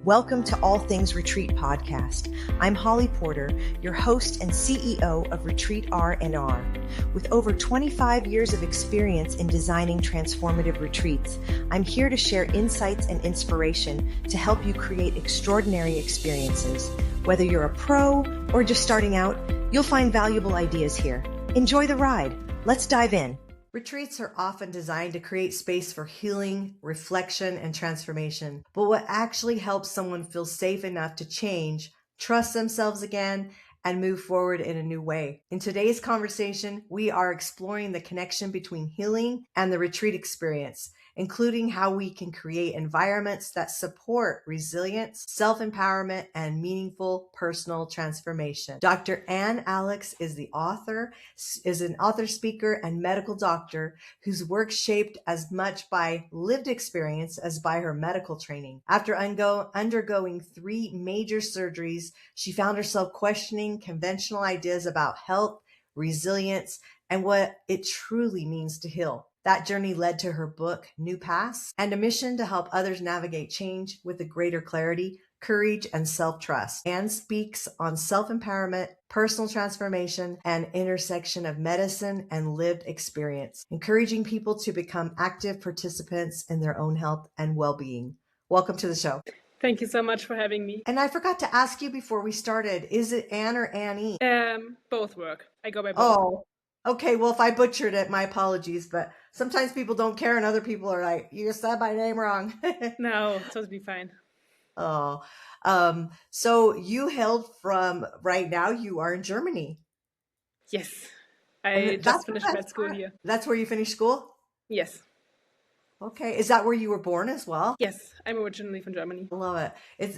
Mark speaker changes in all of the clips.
Speaker 1: Welcome to All Things Retreat Podcast. I'm Holly Porter, your host and CEO of Retreat R&R. With over 25 years of experience in designing transformative retreats, I'm here to share insights and inspiration to help you create extraordinary experiences. Whether you're a pro or just starting out, you'll find valuable ideas here. Enjoy the ride. Let's dive in. Retreats are often designed to create space for healing, reflection, and transformation. But what actually helps someone feel safe enough to change, trust themselves again, and move forward in a new way? In today's conversation, we are exploring the connection between healing and the retreat experience, including how we can create environments that support resilience, self-empowerment, and meaningful personal transformation. Dr. Ann Alex is an author, speaker, and medical doctor whose work shaped as much by lived experience as by her medical training. After undergoing 3 major surgeries, she found herself questioning conventional ideas about health, resilience, and what it truly means to heal. That journey led to her book, New Paths, and a mission to help others navigate change with a greater clarity, courage, and self-trust. Anne speaks on self-empowerment, personal transformation, and intersection of medicine and lived experience, encouraging people to become active participants in their own health and well-being. Welcome to the show.
Speaker 2: Thank you so much for having me.
Speaker 1: And I forgot to ask you before we started, is it Anne or Annie?
Speaker 2: Both work. I go by both.
Speaker 1: Oh, okay. Well, if I butchered it, my apologies, but sometimes people don't care and other people are like, you said my name wrong.
Speaker 2: No, it's totally fine.
Speaker 1: Oh, so you hailed from, right now you are in Germany.
Speaker 2: Yes. I just finished med school here.
Speaker 1: That's where you finished school?
Speaker 2: Yes.
Speaker 1: Okay. Is that where you were born as well?
Speaker 2: Yes. I'm originally from Germany.
Speaker 1: I love it.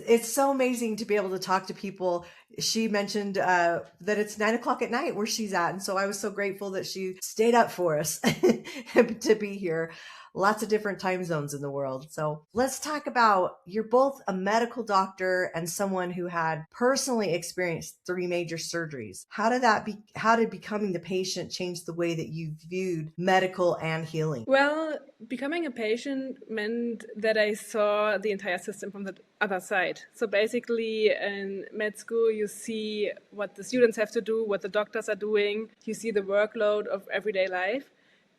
Speaker 1: It's so amazing to be able to talk to people. She mentioned that it's 9:00 at night where she's at. And so I was so grateful that she stayed up for us to be here. Lots of different time zones in the world. So let's talk about, you're both a medical doctor and someone who had personally experienced 3 major surgeries. How did becoming the patient change the way that you viewed medical and healing?
Speaker 2: Well, becoming a patient meant that I saw the entire system from the other side. So basically in med school, you see what the students have to do, what the doctors are doing. You see the workload of everyday life.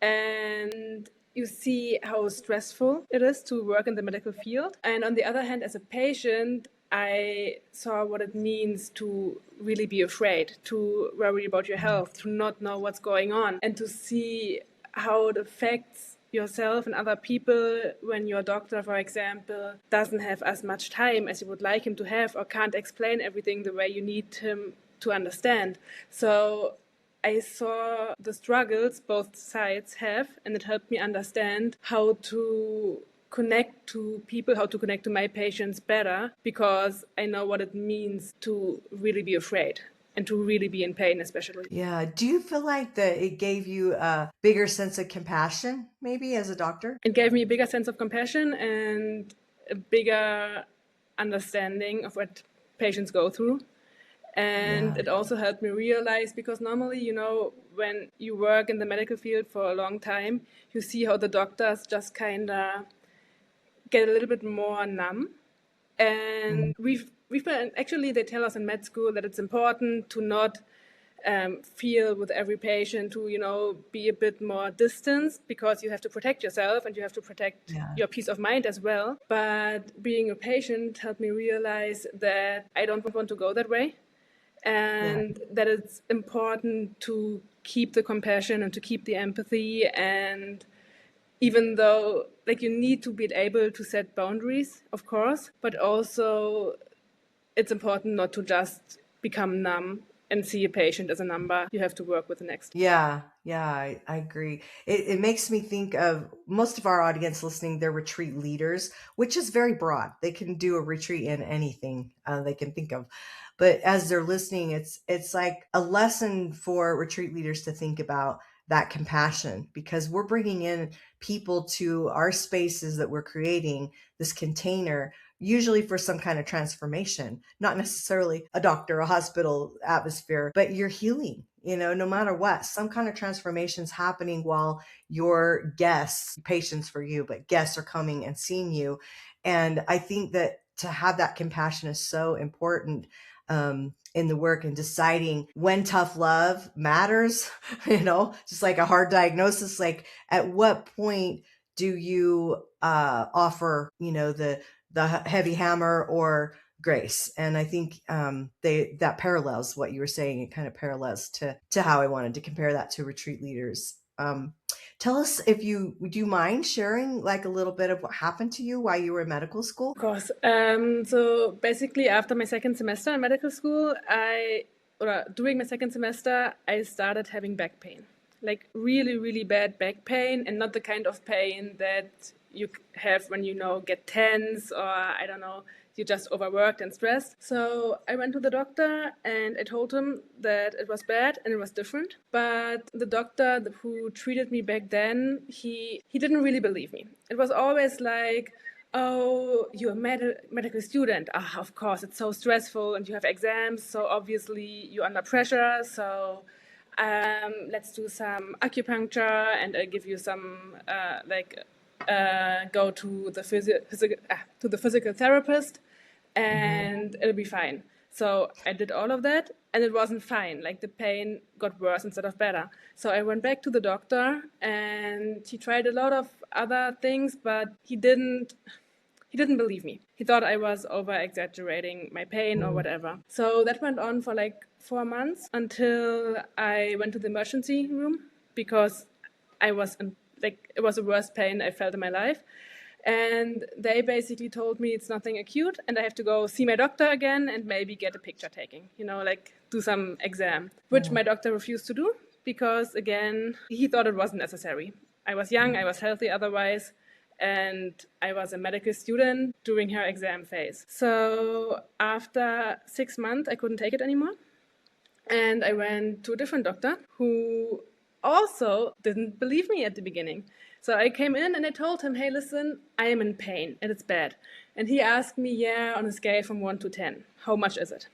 Speaker 2: And you see how stressful it is to work in the medical field. And on the other hand, as a patient, I saw what it means to really be afraid, to worry about your health, to not know what's going on, and to see how it affects yourself and other people when your doctor, for example, doesn't have as much time as you would like him to have or can't explain everything the way you need him to understand. So I saw the struggles both sides have, and it helped me understand how to connect to people, how to connect to my patients better, because I know what it means to really be afraid and to really be in pain, especially.
Speaker 1: Yeah. Do you feel like that it gave you a bigger sense of compassion, maybe, as a doctor?
Speaker 2: It gave me a bigger sense of compassion and a bigger understanding of what patients go through. And it also helped me realize, because normally, when you work in the medical field for a long time, you see how the doctors just kind of get a little bit more numb. And we've been, actually, they tell us in med school that it's important to not feel with every patient, to, be a bit more distanced, because you have to protect yourself and you have to protect your peace of mind as well. But being a patient helped me realize that I don't want to go that way. And that it's important to keep the compassion and to keep the empathy. And even though, you need to be able to set boundaries, of course, but also it's important not to just become numb and see a patient as a number you have to work with next.
Speaker 1: Yeah, I agree. It makes me think of most of our audience listening, they're retreat leaders, which is very broad. They can do a retreat in anything they can think of. But as they're listening, it's like a lesson for retreat leaders to think about that compassion, because we're bringing in people to our spaces that we're creating, this container, usually for some kind of transformation, not necessarily a doctor, a hospital atmosphere, but you're healing, no matter what, some kind of transformation's happening while your guests, patients for you, but guests are coming and seeing you. And I think that to have that compassion is so important in the work and deciding when tough love matters, just like a hard diagnosis, like at what point do you offer, the heavy hammer or grace. And I think that parallels what you were saying. It kind of parallels to how I wanted to compare that to retreat leaders. Tell us, do you mind sharing like a little bit of what happened to you while you were in medical school?
Speaker 2: Of course. So basically after my second semester in medical school, during my second semester, I started having back pain, like really, really bad back pain, and not the kind of pain that you have when get tense or I don't know, you're just overworked and stressed. So I went to the doctor and I told him that it was bad and it was different. But the doctor who treated me back then, he didn't really believe me. It was always like, oh, you're a medical student. Ah, of course, it's so stressful and you have exams, so obviously you're under pressure. So let's do some acupuncture and I'll give you some go to the physical therapist and it'll be fine. So I did all of that and it wasn't fine. Like the pain got worse instead of better. So I went back to the doctor and he tried a lot of other things, but he didn't believe me. He thought I was over exaggerating my pain or whatever. So that went on for like 4 months until I went to the emergency room because it was the worst pain I felt in my life. And they basically told me it's nothing acute and I have to go see my doctor again and maybe get a picture taking, do some exam, which my doctor refused to do because, again, he thought it wasn't necessary. I was young, I was healthy otherwise, and I was a medical student during her exam phase. So after 6 months, I couldn't take it anymore. And I went to a different doctor who also didn't believe me at the beginning. So I came in and I told him, hey, listen, I am in pain and it's bad. And he asked me, on a scale from 1 to 10, how much is it?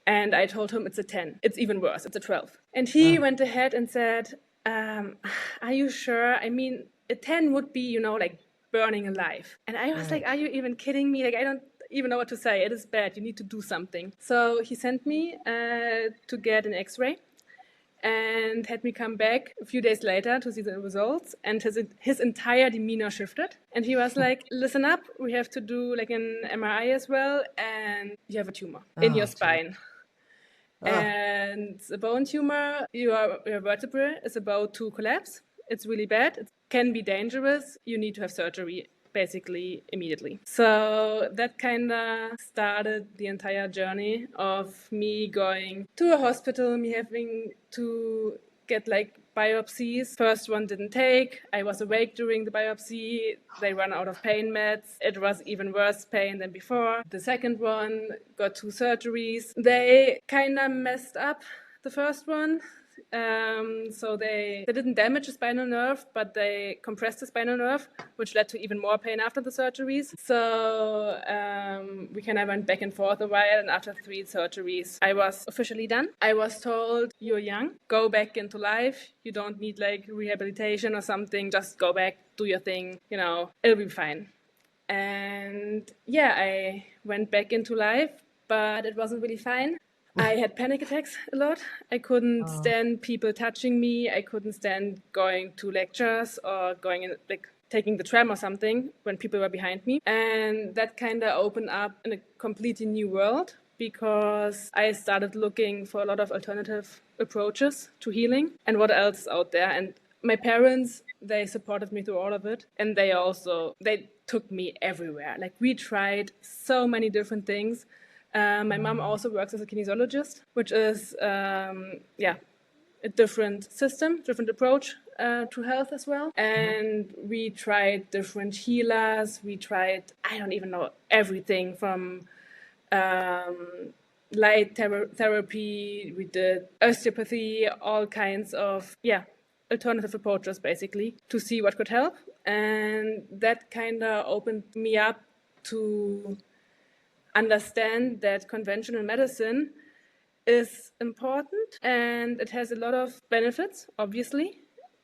Speaker 2: And I told him it's a 10. It's even worse. It's a 12. And he went ahead and said, are you sure? I mean, a 10 would be, like burning alive. And I was like, are you even kidding me? Like, I don't even know what to say. It is bad. You need to do something. So he sent me to get an X-ray and had me come back a few days later to see the results. And his entire demeanor shifted. And he was like, listen up, we have to do like an MRI as well. And you have a tumor in your spine. And the bone tumor, your vertebrae is about to collapse. It's really bad. It can be dangerous. You need to have surgery basically immediately. So that kind of started the entire journey of me going to a hospital, me having to get like biopsies. First one didn't take. I was awake during the biopsy. They ran out of pain meds. It was even worse pain than before. The second one got 2 surgeries. They kind of messed up the first one. So they didn't damage the spinal nerve, but they compressed the spinal nerve, which led to even more pain after the surgeries. So we kind of went back and forth a while, and after 3 surgeries, I was officially done. I was told, you're young, go back into life. You don't need like rehabilitation or something. Just go back, do your thing, it'll be fine. And I went back into life, but it wasn't really fine. I had panic attacks a lot. I couldn't stand people touching me. I couldn't stand going to lectures or going in, like taking the tram or something when people were behind me. And that kind of opened up in a completely new world because I started looking for a lot of alternative approaches to healing and what else is out there. And my parents, they supported me through all of it. And they took me everywhere. Like we tried so many different things. My mom also works as a kinesiologist, which is, a different system, different approach to health as well. And we tried different healers. We tried, I don't even know, everything from light therapy. We did osteopathy, all kinds of, alternative approaches basically to see what could help. And that kind of opened me up to understand that conventional medicine is important and it has a lot of benefits, obviously.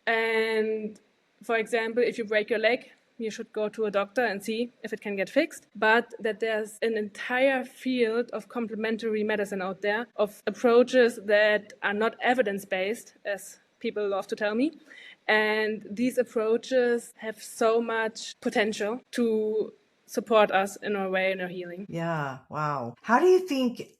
Speaker 2: And for example, if you break your leg, you should go to a doctor and see if it can get fixed, but that there's an entire field of complementary medicine out there, of approaches that are not evidence-based, as people love to tell me. And these approaches have so much potential to support us in our way, in our healing.
Speaker 1: Yeah. Wow. How do you think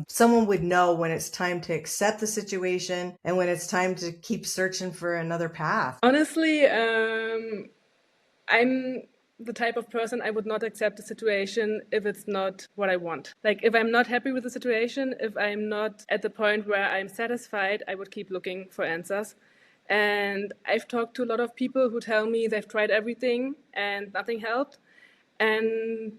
Speaker 1: someone would know when it's time to accept the situation and when it's time to keep searching for another path?
Speaker 2: Honestly, I'm the type of person, I would not accept a situation if it's not what I want. Like, if I'm not happy with the situation, if I'm not at the point where I'm satisfied, I would keep looking for answers. And I've talked to a lot of people who tell me they've tried everything and nothing helped. And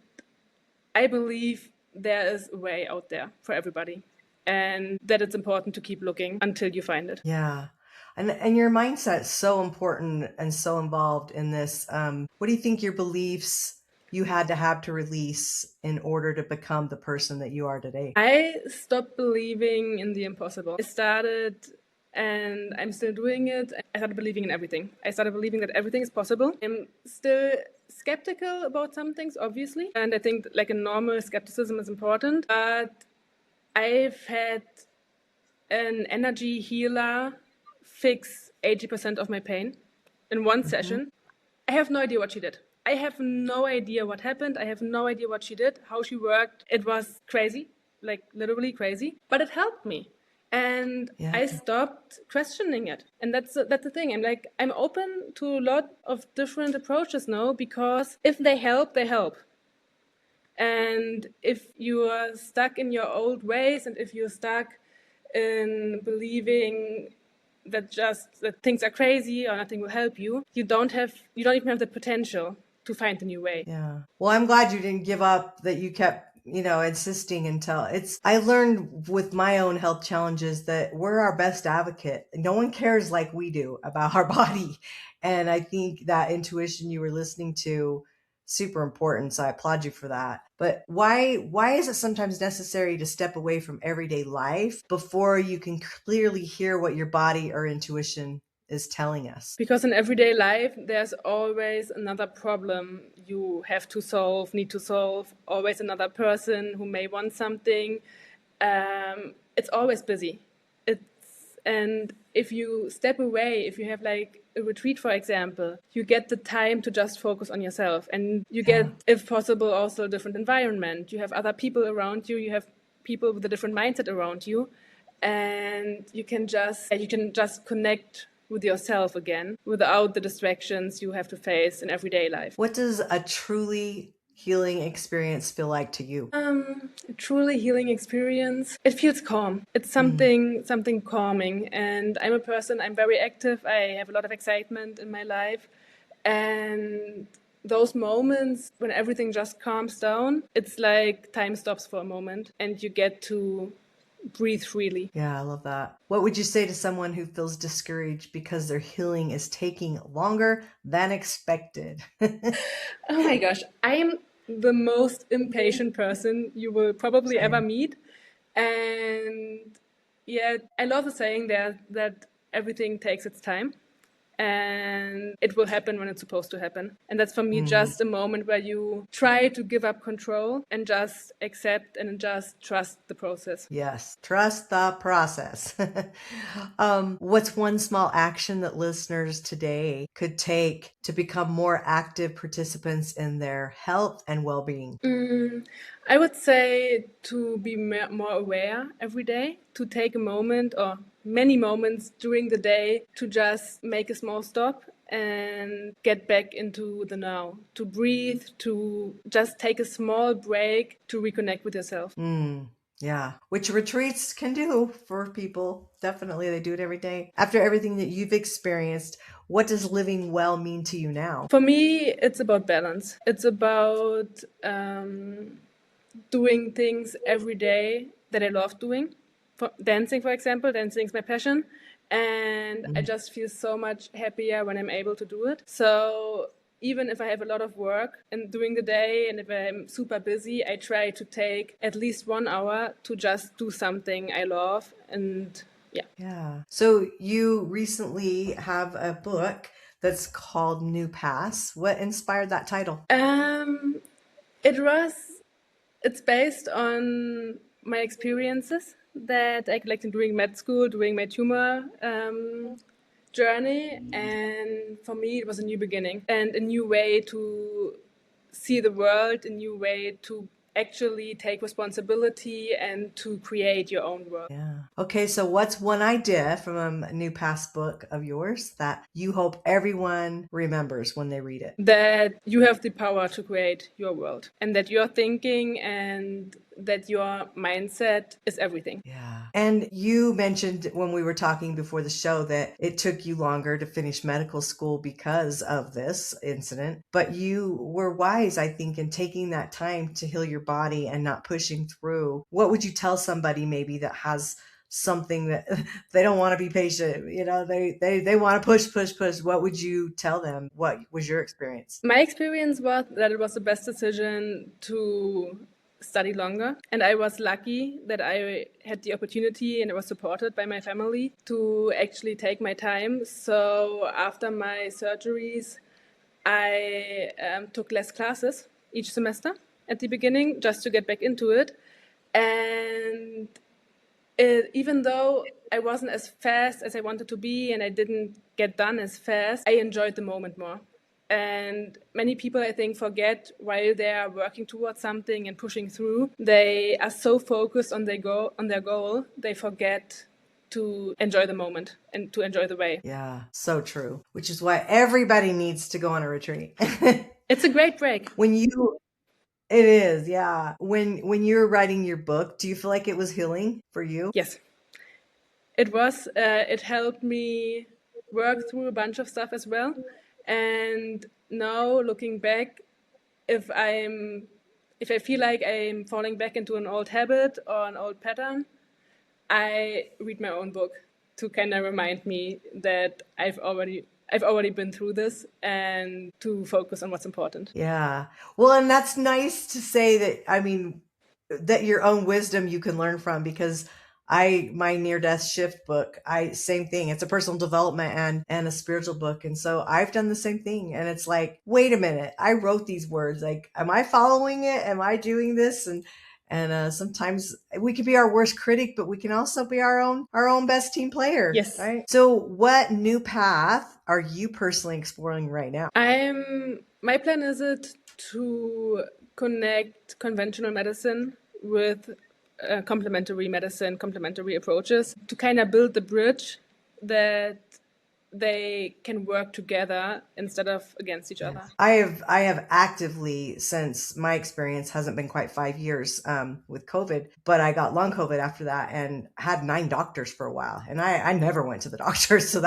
Speaker 2: I believe there is a way out there for everybody, and that it's important to keep looking until you find it.
Speaker 1: Yeah. And your mindset's so important and so involved in this. What do you think your beliefs you had to have to release in order to become the person that you are today?
Speaker 2: I stopped believing in the impossible. I started, and I'm still doing it. I started believing in everything. I started believing that everything is possible. I'm still skeptical about some things, obviously. And I think like a normal skepticism is important. But I've had an energy healer fix 80% of my pain in one session. I have no idea what she did. I have no idea what happened. I have no idea what she did, how she worked. It was crazy, like literally crazy, but it helped me. And I stopped questioning it. And that's the thing. I'm open to a lot of different approaches now, because if they help, they help. And if you are stuck in your old ways, and if you're stuck in believing that things are crazy or nothing will help you, you don't even have the potential to find a new way.
Speaker 1: Yeah. Well, I'm glad you didn't give up, that you kept, insisting until I learned with my own health challenges that we're our best advocate. No one cares like we do about our body. And I think that intuition you were listening to, super important. So I applaud you for that. But why is it sometimes necessary to step away from everyday life before you can clearly hear what your body or intuition is telling us?
Speaker 2: Because in everyday life, there's always another problem you have to solve, need to solve, always another person who may want something. It's always busy. And if you step away, if you have like a retreat, for example, you get the time to just focus on yourself, and you get, if possible, also a different environment. You have other people around you. You have people with a different mindset around you, and you can just connect with yourself again without the distractions you have to face in everyday life.
Speaker 1: What does a truly healing experience feel like to you?
Speaker 2: A truly healing experience, it feels calm. It's something calming. And I'm a person, I'm very active. I have a lot of excitement in my life. And those moments when everything just calms down, it's like time stops for a moment and you get to breathe freely.
Speaker 1: Yeah, I love that. What would you say to someone who feels discouraged because their healing is taking longer than expected?
Speaker 2: Oh my gosh, I am the most impatient person you will probably ever meet. And yet I love the saying that everything takes its time. And it will happen when it's supposed to happen. And that's for me just a moment where you try to give up control and just accept and just trust the process.
Speaker 1: Yes, trust the process. What's one small action that listeners today could take to become more active participants in their health and well-being?
Speaker 2: I would say to be more aware every day, to take a moment or many moments during the day to just make a small stop and get back into the now, to breathe, to just take a small break to reconnect with yourself.
Speaker 1: Yeah, which retreats can do for people. Definitely, they do it every day. After everything that you've experienced, what does living well mean to you now?
Speaker 2: For me, it's about balance. It's about doing things every day that I love doing. Dancing, for example, dancing is my passion. And I just feel so much happier when I'm able to do it. So even if I have a lot of work and during the day, and if I'm super busy, I try to take at least 1 hour to just do something I love. And yeah.
Speaker 1: So you recently have a book that's called New Paths. What inspired that title?
Speaker 2: It's based on my experiences that I collected during med school, during my tumor journey. And for me, it was a new beginning and a new way to see the world, a new way to actually take responsibility and to create your own world.
Speaker 1: Yeah. Okay, so what's one idea from a New Past book of yours that you hope everyone remembers when they read it?
Speaker 2: That you have the power to create your world and that your thinking and that your mindset is everything.
Speaker 1: Yeah. And you mentioned when we were talking before the show that it took you longer to finish medical school because of this incident, but you were wise, I think, in taking that time to heal your body and not pushing through. What would you tell somebody maybe that has something that they don't want to be patient, you know, they want to push. What would you tell them? What was your experience?
Speaker 2: My experience was that it was the best decision to study longer, and I was lucky that I had the opportunity and I was supported by my family to actually take my time. So after my surgeries, I took less classes each semester at the beginning just to get back into it. And even though I wasn't as fast as I wanted to be and I didn't get done as fast, I enjoyed the moment more. And many people, I think, forget while they are working towards something and pushing through, they are so focused on their goal, they forget to enjoy the moment and to enjoy the way.
Speaker 1: Yeah, so true. Which is why everybody needs to go on a retreat.
Speaker 2: It's a great break.
Speaker 1: It is, yeah. When you were writing your book, do you feel like it was healing for you?
Speaker 2: Yes. It was. It helped me work through a bunch of stuff as well. And now looking back, if I feel like I'm falling back into an old habit or an old pattern, I read my own book to kind of remind me that I've already been through this and to focus on what's important.
Speaker 1: Yeah. Well, and that's nice to say that, I mean, that your own wisdom you can learn from, because my near death shift book, same thing. It's a personal development and a spiritual book. And so I've done the same thing. And it's like, wait a minute, I wrote these words. Like, am I following it? Am I doing this? And sometimes we can be our worst critic, but we can also be our own best team player.
Speaker 2: Yes.
Speaker 1: Right. So what new path are you personally exploring right now?
Speaker 2: My plan is it to connect conventional medicine with complementary medicine, complementary approaches to kind of build the bridge that they can work together instead of against each other.
Speaker 1: I have actively, since my experience hasn't been quite 5 years with COVID, but I got long COVID after that and had 9 doctors for a while. And I never went to the doctor. So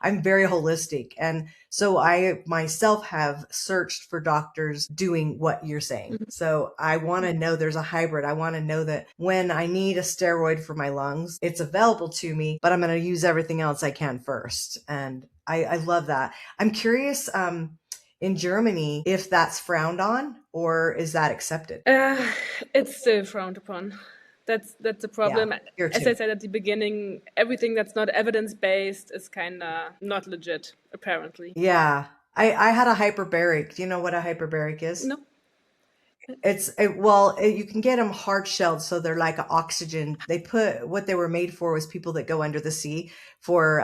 Speaker 1: I'm very holistic. And so I myself have searched for doctors doing what you're saying. Mm-hmm. So I want to know there's a hybrid. I want to know that when I need a steroid for my lungs, it's available to me, but I'm going to use everything else I can first. And I love that. I'm curious, in Germany, if that's frowned on or is that accepted?
Speaker 2: It's still frowned upon. That's the problem. Yeah, as I said at the beginning, everything that's not evidence-based is kind of not legit, apparently.
Speaker 1: Yeah. I had a hyperbaric. Do you know what a hyperbaric is?
Speaker 2: No.
Speaker 1: You can get them hard shelled, so they're like an oxygen. What they were made for was people that go under the sea for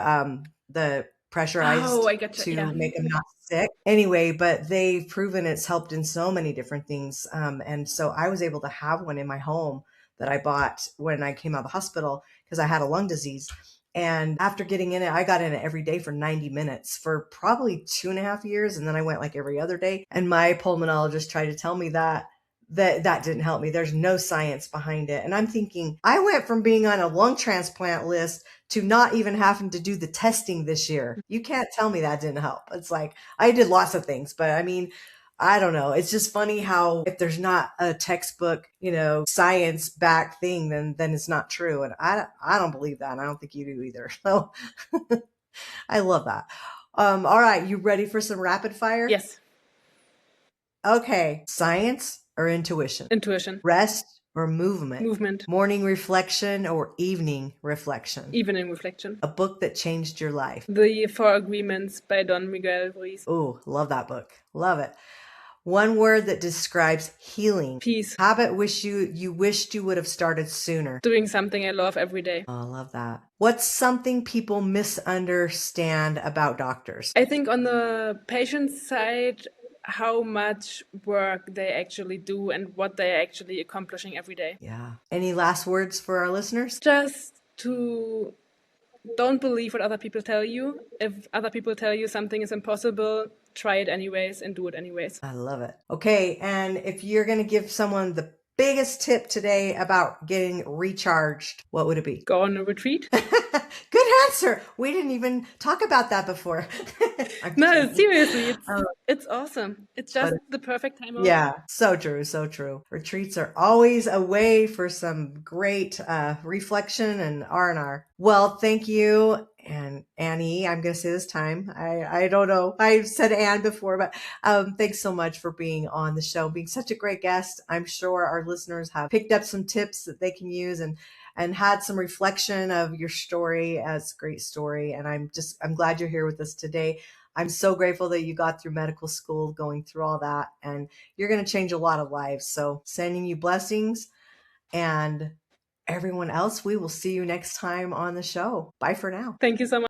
Speaker 1: the pressurized make them not sick. Anyway, but they've proven it's helped in so many different things. And so I was able to have one in my home that I bought when I came out of the hospital because I had a lung disease. And after getting in it, I got in it every day for 90 minutes for probably 2.5 years. And then I went like every other day. And my pulmonologist tried to tell me that didn't help me. There's no science behind it. And I'm thinking, I went from being on a lung transplant list to not even having to do the testing this year. You can't tell me that didn't help. It's like, I did lots of things, but I mean, I don't know. It's just funny how if there's not a textbook, science backed thing, then it's not true. And I don't believe that. And I don't think you do either. So I love that. All right. You ready for some rapid fire?
Speaker 2: Yes.
Speaker 1: Okay. Science or intuition?
Speaker 2: Intuition.
Speaker 1: Rest or movement?
Speaker 2: Movement.
Speaker 1: Morning reflection or evening reflection?
Speaker 2: Evening reflection.
Speaker 1: A book that changed your life?
Speaker 2: The Four Agreements by Don Miguel Ruiz.
Speaker 1: Oh, love that book. Love it. One word that describes healing.
Speaker 2: Peace.
Speaker 1: Habit you wished you would have started sooner.
Speaker 2: Doing something I love every day.
Speaker 1: Oh, I love that. What's something people misunderstand about doctors?
Speaker 2: I think on the patient side, how much work they actually do and what they're actually accomplishing every day.
Speaker 1: Yeah. Any last words for our listeners?
Speaker 2: Just to don't believe what other people tell you. If other people tell you something is impossible, try it anyways and do it anyways.
Speaker 1: I love it. Okay. And if you're going to give someone the biggest tip today about getting recharged, what would it be?
Speaker 2: Go on a retreat.
Speaker 1: Good answer. We didn't even talk about that before.
Speaker 2: No, seriously, it's awesome. It's just the perfect time.
Speaker 1: Yeah, so true, so true. Retreats are always a way for some great reflection and R&R. Well, thank you. And Annie, I'm going to say this time, I don't know. I've said Anne before, but thanks so much for being on the show, being such a great guest. I'm sure our listeners have picked up some tips that they can use and had some reflection of your story. It's a great story. And I'm glad you're here with us today. I'm so grateful that you got through medical school, going through all that, and you're going to change a lot of lives. So sending you blessings, and everyone else, we will see you next time on the show. Bye for now.
Speaker 2: Thank you so much.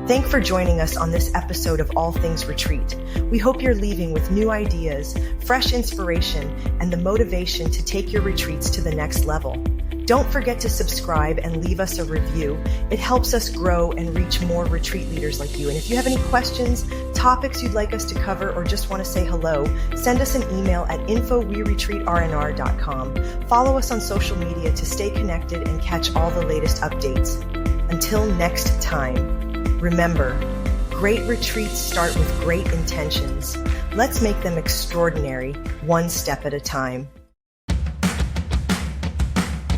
Speaker 1: Thanks for joining us on this episode of All Things Retreat. We hope you're leaving with new ideas, fresh inspiration, and the motivation to take your retreats to the next level. Don't forget to subscribe and leave us a review. It helps us grow and reach more retreat leaders like you. And if you have any questions, topics you'd like us to cover, or just want to say hello, send us an email at info@weretreatrnr.com. Follow us on social media to stay connected and catch all the latest updates. Until next time, remember, great retreats start with great intentions. Let's make them extraordinary, one step at a time.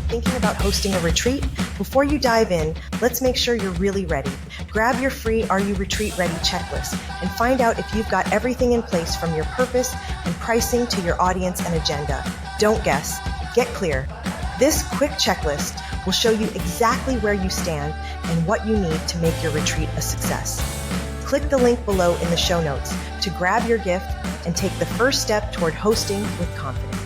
Speaker 1: Thinking about hosting a retreat? Before you dive in, let's make sure you're really ready. Grab your free Are You Retreat Ready checklist and find out if you've got everything in place, from your purpose and pricing to your audience and agenda. Don't guess. Get clear. This quick checklist will show you exactly where you stand and what you need to make your retreat a success. Click the link below in the show notes to grab your gift and take the first step toward hosting with confidence.